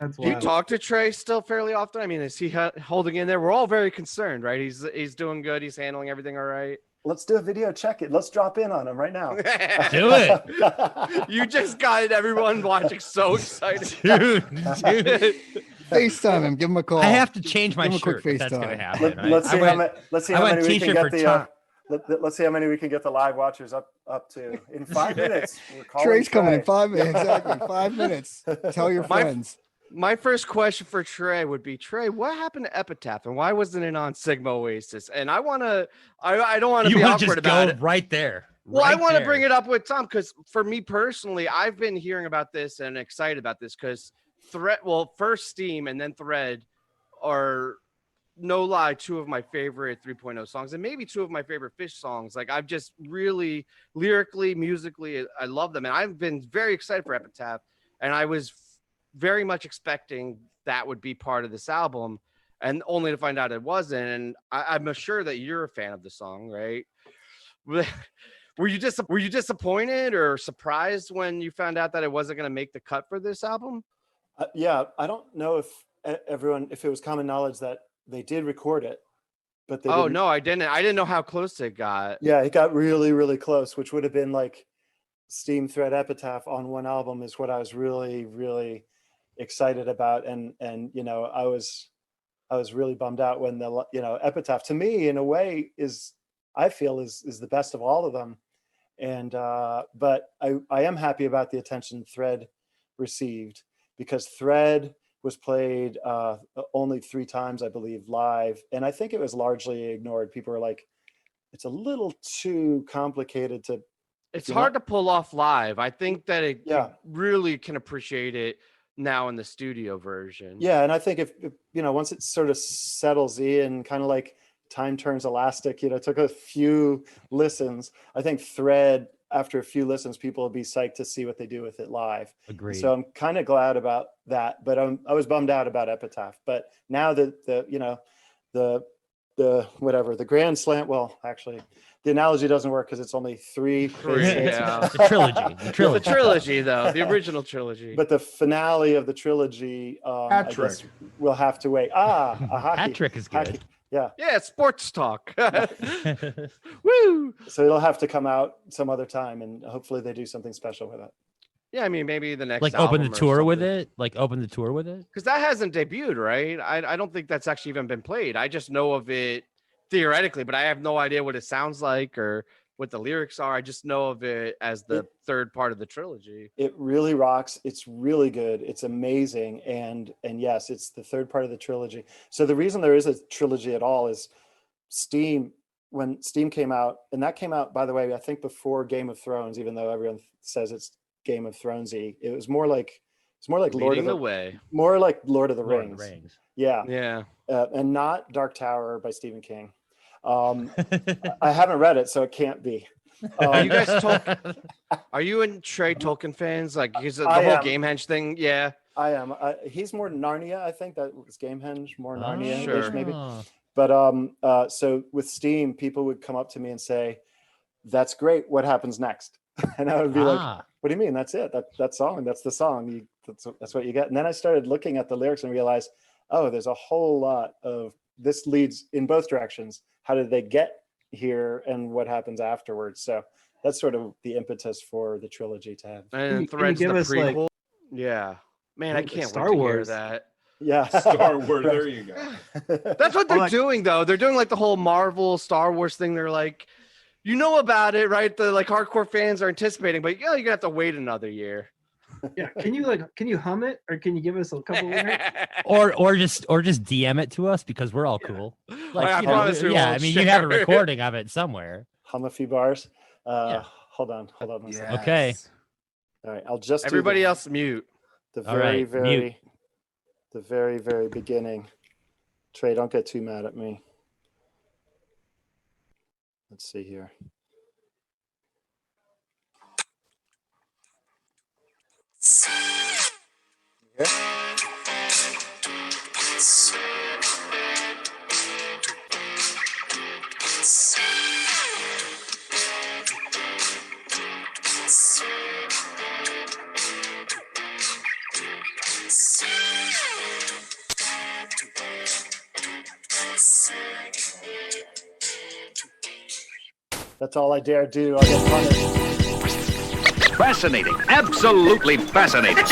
That's Do you wild. talk to Trey still fairly often? I mean, is he holding in there? We're all very concerned, right? He's doing good. He's handling everything all right. Let's do a video check it. Let's drop in on him right now. Do it. You just got everyone watching so excited. Dude. FaceTime him. Give him a call. I have to change my Give him a quick shirt if that's going to FaceTime. happen. right? Let's see how many. Let's see I how went many we can t-shirt get for let's see how many we can get the live watchers up to in 5 minutes. We're calling Trey's coming in Trey. 5 minutes. Exactly. 5 minutes. Tell your friends. My first question for Trey would be, Trey, what happened to Epitaph and why wasn't it on Sigma Oasis? And I don't want to You be want to awkward just about go it. right there. Well, I right want to there. bring it up with Tom because for me personally, I've been hearing about this and excited about this because first Steam and then Thread are, no lie, two of my favorite 3.0 songs and maybe two of my favorite Phish songs. Like I've just really lyrically, musically, I love them. And I've been very excited for Epitaph. And I was very much expecting that would be part of this album and only to find out it wasn't. And I'm sure that you're a fan of the song, right? Were you disappointed or surprised when you found out that it wasn't going to make the cut for this album? Yeah, I don't know if it was common knowledge that they did record it, but they didn't. No, I didn't know how close it got. Yeah, it got really, really close, which would have been like Steam, Thread, Epitaph on one album is what I was really, really excited about. And I was really bummed out when Epitaph to me in a way I feel is the best of all of them. And but I am happy about the attention Thread received because Thread was played only 3 times, I believe, live. And I think it was largely ignored. People were like, it's a little too complicated to. It's hard to pull off live. I think that you really can appreciate it now in the studio version. Yeah. And I think if once it sort of settles in, kind of like time turns elastic, it took a few listens. I think Thread, after a few listens, people will be psyched to see what they do with it live. Agreed. So I'm kind of glad about that, but I was bummed out about Epitaph. But now that the grand slam, well, actually the analogy doesn't work because it's only 3 phases. Yeah. The trilogy. The trilogy. The trilogy, though, the original trilogy. But the finale of the trilogy, I guess we'll have to wait. A hockey. Hat trick is good. Hockey. Yeah. Yeah, sports talk. Woo! So it'll have to come out some other time, and hopefully they do something special with it. Yeah, I mean, maybe the next Like open the tour with it? Like open the tour with it? Because that hasn't debuted, right? I don't think that's actually even been played. I just know of it theoretically, but I have no idea what it sounds like or what the lyrics are. I just know of it as the third part of the trilogy. It really rocks. It's really good. It's amazing. And yes, it's the third part of the trilogy. So the reason there is a trilogy at all is Steam, when Steam came out, and that came out, by the way, I think before Game of Thrones, even though everyone says it's Game of Thronesy, it was more like Lord of the Way. More like Lord of the Lord Rings. of the Rings. Yeah. Yeah. And not Dark Tower by Stephen King. I haven't read it, so it can't be. Are you guys Are you and Trey Tolkien fans? Like, is the whole Gamehenge thing? Yeah, I am. He's more Narnia. I think that was Gamehenge, more Narnia-ish sure. maybe. But so with Steam, people would come up to me and say, "That's great. What happens next?" And I would be like, "What do you mean? That's it? That song? That's the song. That's what you get." And then I started looking at the lyrics and realized, oh, there's a whole lot of this leads in both directions. How did they get here and what happens afterwards? So that's sort of the impetus for the trilogy to have. And Thread's the prequel. Yeah, man, I can't Star wait to Wars. hear that. Yeah, Star Wars. There you go. That's what they're doing, though. They're doing like the whole Marvel Star Wars thing. They're like, you know about it, right? The like hardcore fans are anticipating, but you're gonna have to wait another year. Yeah, can you hum it, or can you give us a couple lyrics? or just DM it to us because we're all cool. Like, I promise we yeah, I won't mean, you have a share. recording of it somewhere. hum a few bars. Yeah. Hold on one second. Okay. All right, I'll just do Everybody else mute. the All very, right, mute. the very, very beginning. Trey, don't get too mad at me. Let's see here. Yeah. That's all I dare do. I'll get punished. Fascinating. Absolutely fascinating.